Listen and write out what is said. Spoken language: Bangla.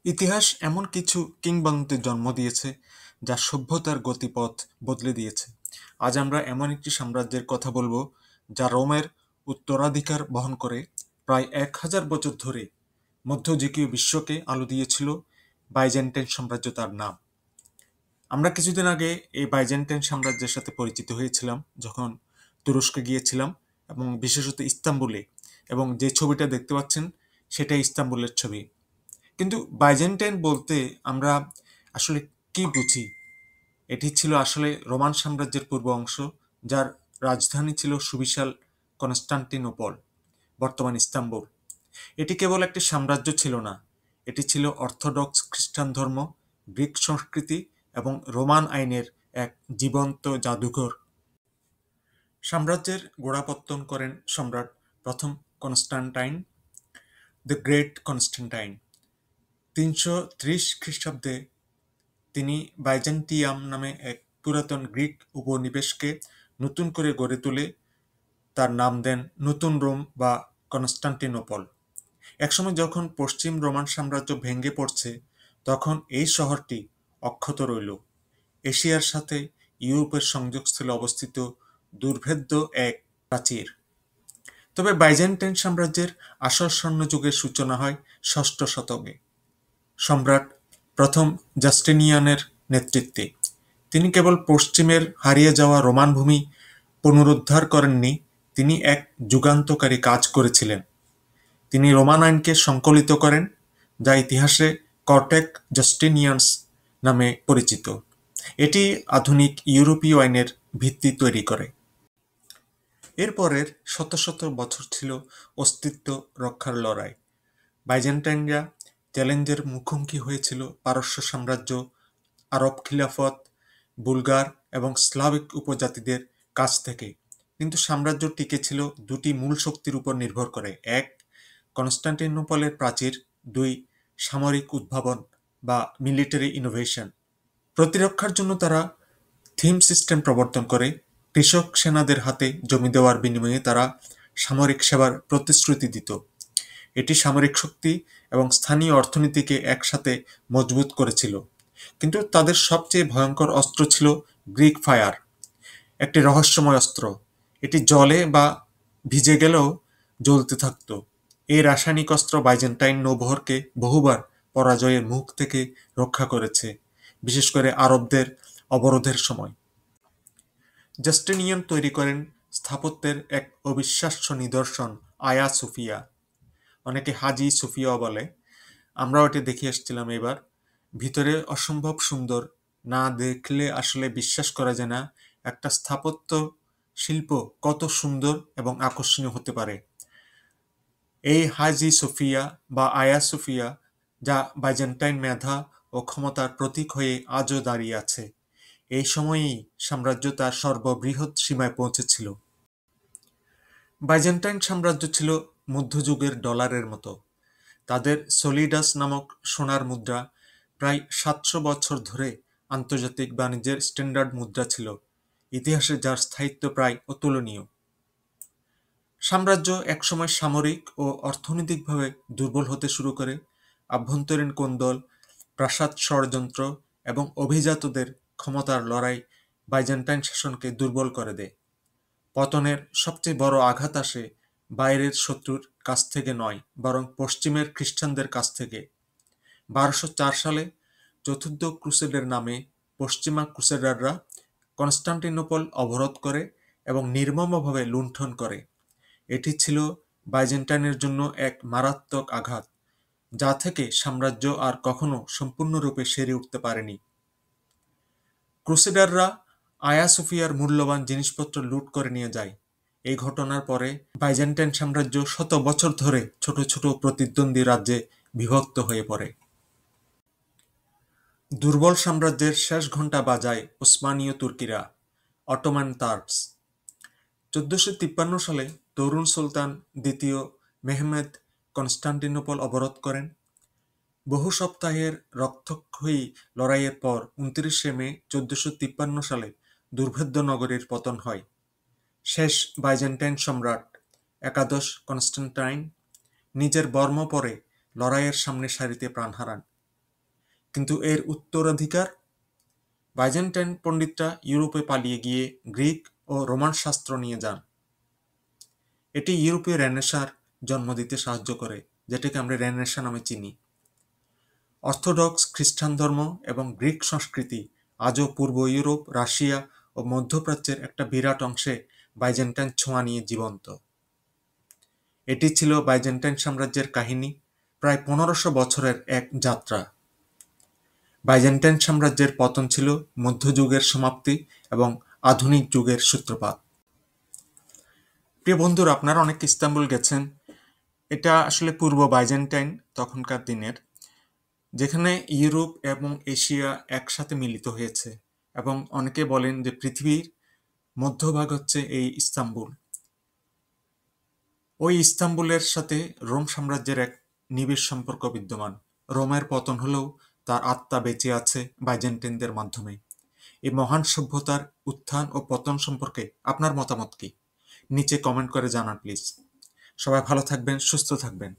ইতিহাস এমন কিছু কিংবদন্তির জন্ম দিয়েছে যা সভ্যতার গতিপথ বদলে দিয়েছে। আজ আমরা এমন একটি সাম্রাজ্যের কথা বলবো যা রোমের উত্তরাধিকার বহন করে প্রায় 1000 বছর ধরে মধ্যযুগীয় বিশ্বকে আলো দিয়েছিল। বাইজেন্টাইন সাম্রাজ্য তার নাম। আমরা কিছুদিন আগে এই বাইজেন্টাইন সাম্রাজ্যের সাথে পরিচিত হয়েছিলাম যখন তুরস্কে গিয়েছিলাম, এবং বিশেষত ইস্তাম্বুলে। এবং যে ছবিটা দেখতে পাচ্ছেন সেটা ইস্তাম্বুলের ছবি। কিন্তু বাইজেন্টাইন বলতে আমরা আসলে কি বুঝি? এটি ছিল আসলে রোমান সাম্রাজ্যের পূর্ব অংশ, যার রাজধানী ছিল সুবিশাল কনস্টান্টিনোপল, বর্তমান ইস্তাম্বুল। এটি কেবল একটি সাম্রাজ্য ছিল না, এটি ছিল অর্থোডক্স খ্রিস্টান ধর্ম, গ্রিক সংস্কৃতি এবং রোমান আইনের এক জীবন্ত জাদুঘর। সাম্রাজ্যের গোড়াপত্তন করেন সম্রাট প্রথম কনস্টান্টাইন, দ্য গ্রেট কনস্টান্টাইন। 330 খ্রিস্টাব্দে তিনি বাইজেন্টিয়াম নামে এক পুরাতন গ্রিক উপনিবেশকে নতুন করে গড়ে তুলে তার নাম দেন নতুন রোম বা কনস্টান্টিনোপল। একসময় যখন পশ্চিম রোমান সাম্রাজ্য ভেঙে পড়ছে, তখন এই শহরটি অক্ষত রইল, এশিয়ার সাথে ইউরোপের সংযোগস্থলে অবস্থিত দুর্ভেদ্য এক প্রাচীর। তবে বাইজেন্টাইন সাম্রাজ্যের আসল স্বর্ণযুগের সূচনা হয় ষষ্ঠ শতকে, সম্রাট প্রথম জাস্টিনিয়ানের নেতৃত্বে। তিনি কেবল পশ্চিমের হারিয়ে যাওয়া রোমান ভূমি পুনরুদ্ধার করেননি, তিনি এক যুগান্তকারী কাজ করেছিলেন। তিনি রোমান আইনকে সংকলিত করেন, যা ইতিহাসে কর্টেক জাস্টিনিয়ানস নামে পরিচিত। এটি আধুনিক ইউরোপীয় আইনের ভিত্তি তৈরি করে। এরপরের শত শত বছর ছিল অস্তিত্ব রক্ষার লড়াই। বাইজেন্টাইনরা চ্যালেঞ্জের মুখোমুখি হয়েছিল পারস্য সাম্রাজ্য, আরব খিলাফত, বুলগার এবং স্লাভিক উপজাতিদের কাছ থেকে। কিন্তু সাম্রাজ্য টিকে ছিল দুটি মূল শক্তির উপর নির্ভর করে: এক, কনস্টান্টিনোপলের প্রাচীর; দুই, সামরিক উদ্ভাবন বা মিলিটারি ইনোভেশন। প্রতিরক্ষার জন্য তারা থিম সিস্টেম প্রবর্তন করে। কৃষক সেনাদের হাতে জমি দেওয়ার বিনিময়ে তারা সামরিক সেবার প্রতিশ্রুতি দিত। এটি সামরিক শক্তি এবং স্থানীয় অর্থনীতিকে একসাথে মজবুত করেছিল। কিন্তু তাদের সবচেয়ে ভয়ঙ্কর অস্ত্র ছিল গ্রিক ফায়ার, একটি রহস্যময় অস্ত্র। এটি জলে বা ভিজে গেলেও জ্বলতে থাকত। এই রাসায়নিক অস্ত্র বাইজেন্টাইন নৌবহরকে বহুবার পরাজয়ের মুখ থেকে রক্ষা করেছে, বিশেষ করে আরবদের অবরোধের সময়। জাস্টিনিয়ান তৈরি করেন স্থাপত্যের এক অবিশ্বাস্য নিদর্শন, আয়া সোফিয়া। অনেকে হাজি সোফিয়াও বলে। আমরাও এটি দেখে এসেছিলাম এবার। ভিতরে অসম্ভব সুন্দর, না দেখলে আসলে বিশ্বাস করা যায় না একটা স্থাপত্য শিল্প কত সুন্দর এবং আকর্ষণীয় হতে পারে। এই হাজি সোফিয়া বা আয়া সোফিয়া, যা বাইজেন্টাইন মেধা ও ক্ষমতার প্রতীক হয়ে আজও দাঁড়িয়ে আছে। এই সময়েই সাম্রাজ্য তার সর্ববৃহৎ সীমায় পৌঁছেছিল। বাইজেন্টাইন সাম্রাজ্য ছিল মধ্যযুগের ডলারের মতো। তাদের সলিডাস নামক সোনার মুদ্রা প্রায় 700 বছর ধরে আন্তর্জাতিক বাণিজ্যের স্ট্যান্ডার্ড মুদ্রা ছিল, ইতিহাসে যার স্থায়িত্ব প্রায় অতুলনীয়। সাম্রাজ্য একসময় সামরিক ও অর্থনৈতিকভাবে দুর্বল হতে শুরু করে। আভ্যন্তরীণ কোন্দল, প্রাসাদ ষড়যন্ত্র এবং অভিজাতদের ক্ষমতার লড়াই বাইজেন্টাইন শাসনকে দুর্বল করে দেয়। পতনের সবচেয়ে বড় আঘাত আসে বাইরের শত্রুর কাছ থেকে নয়, বরং পশ্চিমের খ্রিস্টানদের কাছ থেকে। 1204 সালে চতুর্থ ক্রুসেডের নামে পশ্চিমা ক্রুসেডাররা কনস্টান্টিনোপল অবরোধ করে এবং নির্মমভাবে লুণ্ঠন করে। এটি ছিল বাইজেন্টাইনের জন্য এক মারাত্মক আঘাত, যা থেকে সাম্রাজ্য আর কখনো সম্পূর্ণরূপে সেরে উঠতে পারেনি। ক্রুসেডাররা আয়া সোফিয়ার মূল্যবান জিনিসপত্র লুট করে নিয়ে যায়। এই ঘটনার পরে বাইজেন্টাইন সাম্রাজ্য শত বছর ধরে ছোট ছোট প্রতিদ্বন্দ্বী রাজ্যে বিভক্ত হয়ে পড়ে। দুর্বল সাম্রাজ্যের শেষ ঘণ্টা বাজায় ওসমানীয় তুর্কিরা, অটোমান টার্কস। 1453 সালে তরুণ সুলতান দ্বিতীয় মেহমেদ কনস্টান্টিনোপল অবরোধ করেন। বহু সপ্তাহের রক্তক্ষয়ী লড়াইয়ের পর 29 মে 1453 সালে দুর্ভেদ্য নগরীর পতন হয়। শেষ বাইজেন্টাইন সম্রাট একাদশ কনস্টান্টাইন নিজের বর্ম পরে লড়াইয়ের সামনে সারিতে প্রাণ হারান। কিন্তু এর উত্তরাধিকার বাইজেন্টাইন পণ্ডিতরা ইউরোপে পালিয়ে গিয়ে গ্রিক ও রোমান শাস্ত্র নিয়ে যান। এটি ইউরোপীয় রেনেসাঁর জন্ম দিতে সাহায্য করে, যেটাকে আমরা রেনেসাঁ নামে চিনি। অর্থোডক্স খ্রিস্টান ধর্ম এবং গ্রিক সংস্কৃতি আজও পূর্ব ইউরোপ, রাশিয়া ও মধ্যপ্রাচ্যের একটা বিরাট অংশে বাইজেন্টাইন ছোঁয়া নিয়ে জীবন্ত। এটি ছিল বাইজেন্টাইন সাম্রাজ্যের কাহিনী, প্রায় 1500 বছরের এক যাত্রা। বাইজেন্টাইন সাম্রাজ্যের পতন ছিল মধ্যযুগের সমাপ্তি এবং আধুনিক যুগের সূত্রপাত। প্রিয় বন্ধুরা, আপনারা অনেক ইস্তাম্বুল গেছেন। এটা আসলে পূর্ব বাইজেন্টাইন তখনকার দিনের, যেখানে ইউরোপ এবং এশিয়া একসাথে মিলিত হয়েছে, এবং অনেকে বলেন যে পৃথিবীর মধ্যভাগ হচ্ছে এই ইস্তাম্বুল। ওই ইস্তাম্বুলের সাথে রোম সাম্রাজ্যের এক নিবিড় সম্পর্ক বিদ্যমান। রোমের পতন হলেও তার আত্মা বেঁচে আছে বাইজেন্টাইনদের মাধ্যমে। এই মহান সভ্যতার উত্থান ও পতন সম্পর্কে আপনার মতামত কি? নিচে কমেন্ট করে জানান প্লিজ। সবাই ভালো থাকবেন, সুস্থ থাকবেন।